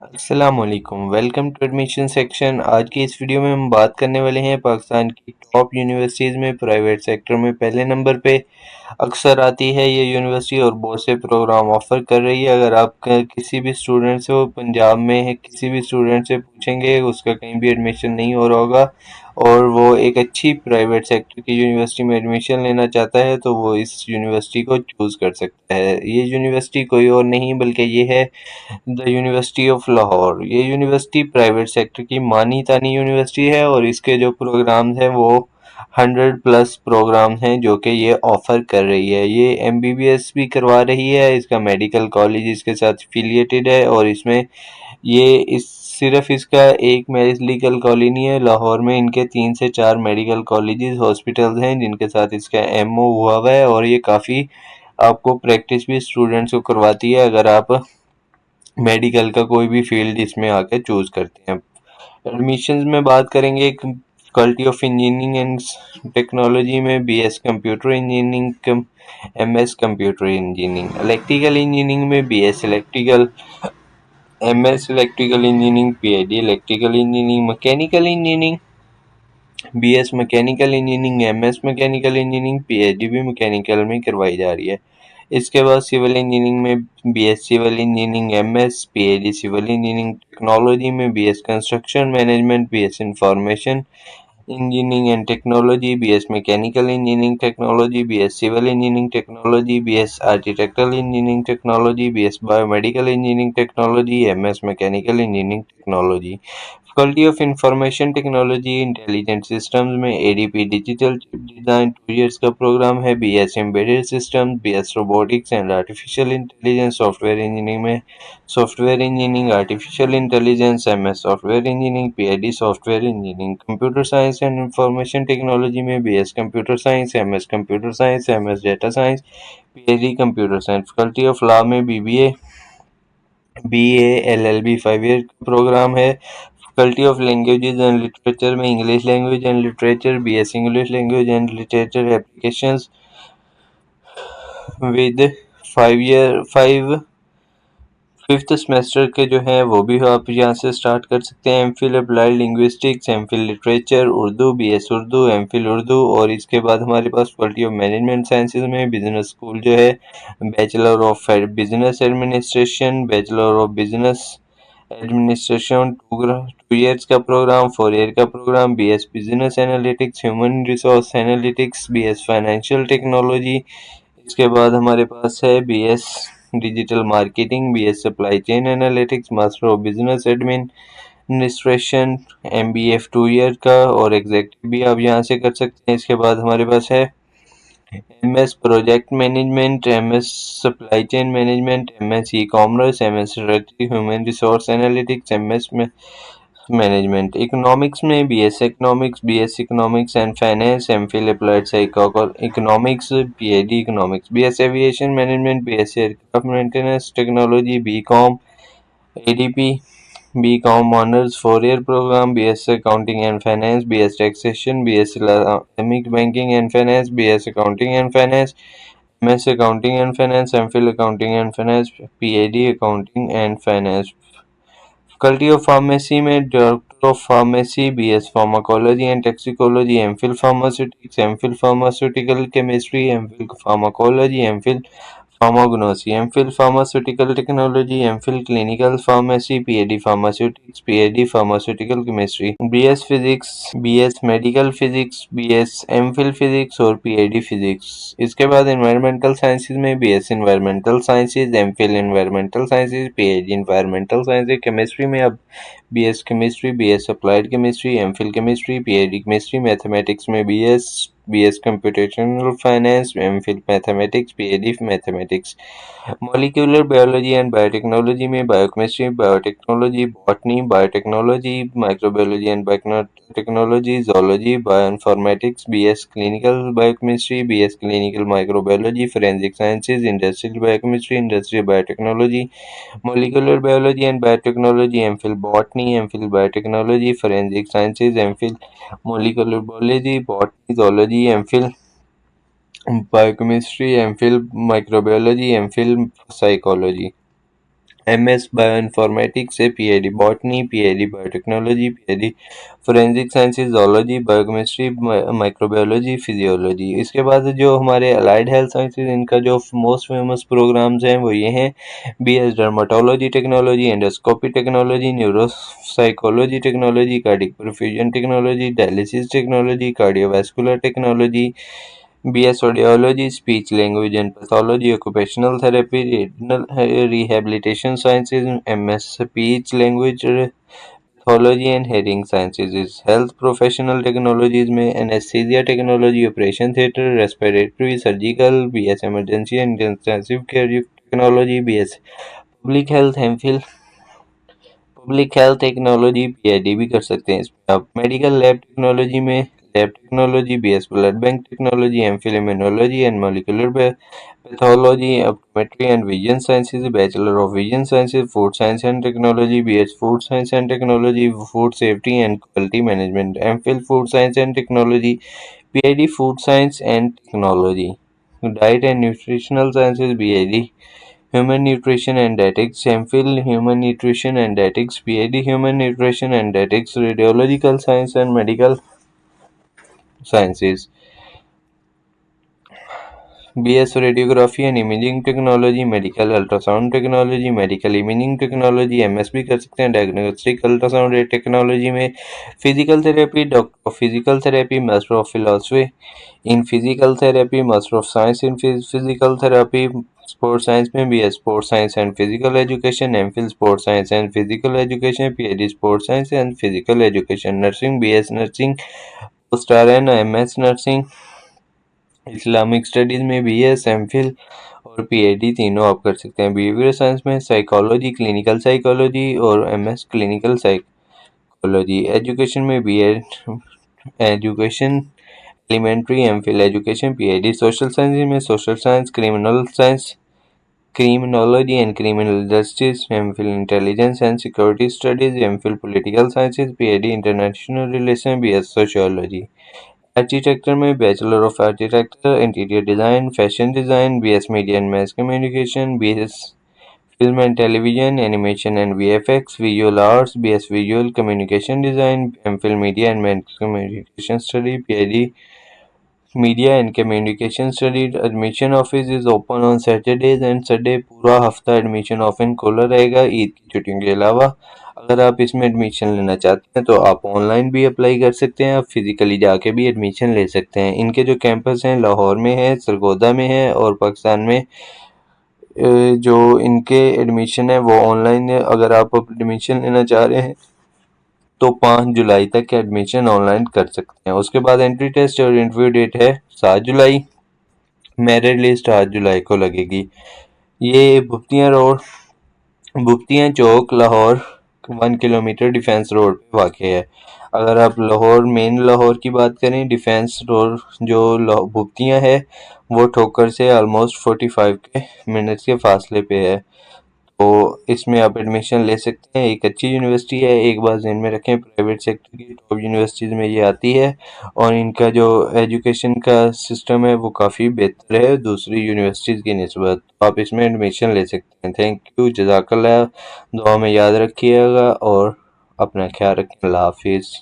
अस्सलाम वालेकुम, welcome to admission section. आज की इस वीडियो में हम बात करने वाले हैं पाकिस्तान की टॉप यूनिवर्सिटीज़ में प्राइवेट सेक्टर में पहले नंबर पे अक्सर आती है ये यूनिवर्सिटी और बहुत से प्रोग्राम ऑफर कर रही है। अगर आप किसी भी स्टूडेंट से, वो पंजाब में है, किसी भी स्टूडेंट से पूछेंगे उसका कहीं भी एडमिशन नहीं हो रहा होगा और वो एक अच्छी प्राइवेट सेक्टर की यूनिवर्सिटी में एडमिशन लेना चाहता है तो वो इस यूनिवर्सिटी को चूज़ कर सकता है। ये यूनिवर्सिटी कोई और नहीं बल्कि ये है द यूनिवर्सिटी ऑफ लाहौर। ये यूनिवर्सिटी प्राइवेट सेक्टर की मानी तानी यूनिवर्सिटी है और इसके जो प्रोग्राम्स हैं वो 100+ प्रोग्राम हैं जो कि ये ऑफर कर रही है। ये एमबीबीएस भी करवा रही है, इसका मेडिकल कॉलेज इसके साथ एफिलिएटेड है और इसमें ये इस सिर्फ इसका एक मेडिकल कॉलेज नहीं है, लाहौर में इनके 3 से 4 मेडिकल कॉलेजेस हॉस्पिटल्स हैं जिनके साथ इसका एमओ हुआ हुआ है और ये काफ़ी आपको प्रैक्टिस भी स्टूडेंट्स को करवाती है अगर आप मेडिकल का कोई भी फील्ड इसमें आके चूज करते हैं। एडमिशंस में बात करेंगे, faculty of engineering and technology में BS computer engineering, MS computer engineering, electrical engineering में BS electrical, MS electrical engineering, PID electrical engineering, mechanical engineering, BS mechanical engineering, MS mechanical engineering, PhD भी mechanical में करवाई जा रही है। इसके बाद सिविल इंजीनियरिंग में BS civil engineering, MS, PhD civil engineering technology में BS construction management, BS information engineering and technology, BS mechanical engineering technology, BS civil engineering technology, BS architectural engineering technology, BS biomedical engineering technology, MS mechanical engineering technology. Faculty of information technology intelligent systems में ADP digital chip design 2 years का program है। BS embedded system, BS robotics and artificial intelligence, software engineering में software engineering artificial intelligence, MS software engineering, PID software engineering. Computer science and information technology में BS computer science, MS computer science, MS data science, PhD computer science. Faculty of law में BBA, BA, LLB 5 year का program है। Faculty of languages and literature में English language and literature, BS English language and literature applications with 5 fifth semester के जो हैं वो भी आप यहाँ से स्टार्ट कर सकते हैं। MPhil applied linguistics, MPhil literature Urdu, BS Urdu, MPhil Urdu. और इसके बाद हमारे पास फैकल्टी ऑफ मैनेजमेंट साइंसेज में बिजनेस स्कूल जो है, bachelor of business administration, bachelor of business administration 2 years का प्रोग्राम, 4 ईयर का program, BS business analytics, human resource analytics, BS financial technology. इसके बाद हमारे पास है BS digital marketing, BS supply chain analytics, master of business administration, MBF 2 year का और executive भी आप यहाँ से कर सकते हैं। इसके बाद हमारे पास है MS project management, MS supply chain management, MS e commerce, MS strategy human resource analytics, MS में मैनेजमेंट। इकोनॉमिक्स में BS economics, BS economics and finance, MPhil applied psycho economics, PhD economics, BS aviation management, BS aircraft maintenance technology, BCom, ADP, BCom honours 4 year program, BS accounting and finance, BS taxation, BS Islamic banking and finance, BS accounting and finance, MS accounting and finance, MPhil accounting and finance, PhD accounting and finance. Faculty of pharmacy में doctor of pharmacy, BS pharmacology and toxicology, MPhil pharmaceutics, MPhil pharmaceutical chemistry, MPhil pharmacology, MPhil pharmacognosy, MPhil pharmaceutical technology, MPhil clinical pharmacy, PhD pharmaceutics, PhD pharmaceutical chemistry, BS physics, BS medical physics, BS MPhil physics और PhD physics. इसके बाद environmental sciences में BS environmental sciences, MPhil environmental sciences, PhD environmental sciences. Chemistry में अब BS chemistry, BS applied chemistry, MPhil chemistry, PhD chemistry. Mathematics में BS, BS computational finance, MPhil mathematics, PhD mathematics. Molecular biology and biotechnology में biochemistry, biotechnology, botany, biotechnology, microbiology and biotechnology, zoology, bioinformatics, BS clinical biochemistry, BS clinical microbiology, forensic sciences, industrial biochemistry, industrial biotechnology, molecular biology and biotechnology, MPhil botany, MPhil biotechnology, forensic sciences, MPhil molecular biology, botany, zoology, MPhil biochemistry, MPhil microbiology, MPhil psychology. MS bioinformatics से PhD botany, PhD biotechnology, PhD forensic sciences, zoology, biochemistry, microbiology, physiology. इसके बाद जो हमारे allied health sciences, इनका जो most famous programmes हैं वो ये हैं: BS dermatology technology, endoscopy technology, neuropsychology technology, cardiac perfusion technology, dialysis technology, cardiovascular technology, BS audiology, speech language and pathology, occupational therapy, regional rehabilitation sciences, MS speech language pathology and hearing sciences. Health professional technologies में anaesthesia technology, operation theatre, respiratory surgical, BS emergency and intensive care technology, BS public health technology, PhD भी कर सकते हैं इसमें आप। Medical lab technology में lab technology, BS blood bank technology, MPhil immunology and molecular pathology, optometry and vision sciences, bachelor of vision sciences, food science and technology, BS food science and technology, food safety and quality management, MPhil food science and technology, PhD food science and technology, diet and nutritional sciences, PhD Human Nutrition and Dietetics, MPhil Human Nutrition and Dietetics, PhD Human Nutrition and Dietetics, Radiological Science and Medical Sciences, BS Radiography and Imaging Technology, Medical Ultrasound Technology, Medical Imaging Technology, MS भी कर सकते हैं Diagnostic Ultrasound Technology में। Physical Therapy, Doctor of Physical Therapy, Master of Philosophy in Physical Therapy, Master of Science in Physical Therapy, Sports Science में BS Sports Science and Physical Education, MPhil Sports Science and Physical Education, PhD Sports Science and Physical Education, Nursing, BS Nursing, Post RN, MS Nursing, Islamic studies में BS, MPhil और PhD तीनों आप कर सकते हैं। Behaviour science में psychology, clinical psychology और MS clinical psychology. Education में BEd education elementary, MPhil education, PhD social science में social science, criminal science, criminology and criminal justice, MPhil intelligence and security studies, MPhil political sciences, PhD international relation, BS sociology. Architecture में bachelor of architecture, interior design, fashion design, BS media and mass communication, BS film and television, animation and VFX, visual arts, BS visual communication design, MPhil media and mass communication study, PhD media and communication study. Admission office is open on Saturdays and Sunday. पूरा हफ्ता admission office खुला रहेगा ईद की छुट्टियों के अलावा। अगर आप इसमें एडमिशन लेना चाहते हैं तो आप ऑनलाइन भी अप्लाई कर सकते हैं, आप फिजिकली जाके भी एडमिशन ले सकते हैं। इनके जो कैंपस हैं लाहौर में है, सरगोदा में है और पाकिस्तान में जो इनके एडमिशन है वो ऑनलाइन है। अगर आप एडमिशन लेना चाह रहे हैं तो 5 जुलाई तक एडमिशन ऑनलाइन कर सकते हैं। उसके बाद एंट्री टेस्ट और इंटरव्यू डेट है 7 जुलाई। मेरिट लिस्ट 8 जुलाई को लगेगी। ये भुगतियाँ चौक लाहौर 1 किलोमीटर डिफेंस रोड पे वाक़ है। अगर आप लाहौर मेन लाहौर की बात करें, डिफेंस रोड जो भुगतियाँ है वो ठोकर से ऑलमोस्ट 45 मिनट्स के फासले पे है। तो इसमें आप एडमिशन ले सकते हैं। एक अच्छी यूनिवर्सिटी है, एक बात ज़हन में रखें, प्राइवेट सेक्टर की टॉप यूनिवर्सिटीज़ में ये आती है और इनका जो एजुकेशन का सिस्टम है वो काफ़ी बेहतर है दूसरी यूनिवर्सिटीज़ की निस्बत। आप इसमें एडमिशन ले सकते हैं। थैंक यू, जज़ाकल्लाह। दुआ में याद रखिएगा और अपना ख्याल रखें। अल्लाह हाफिज़।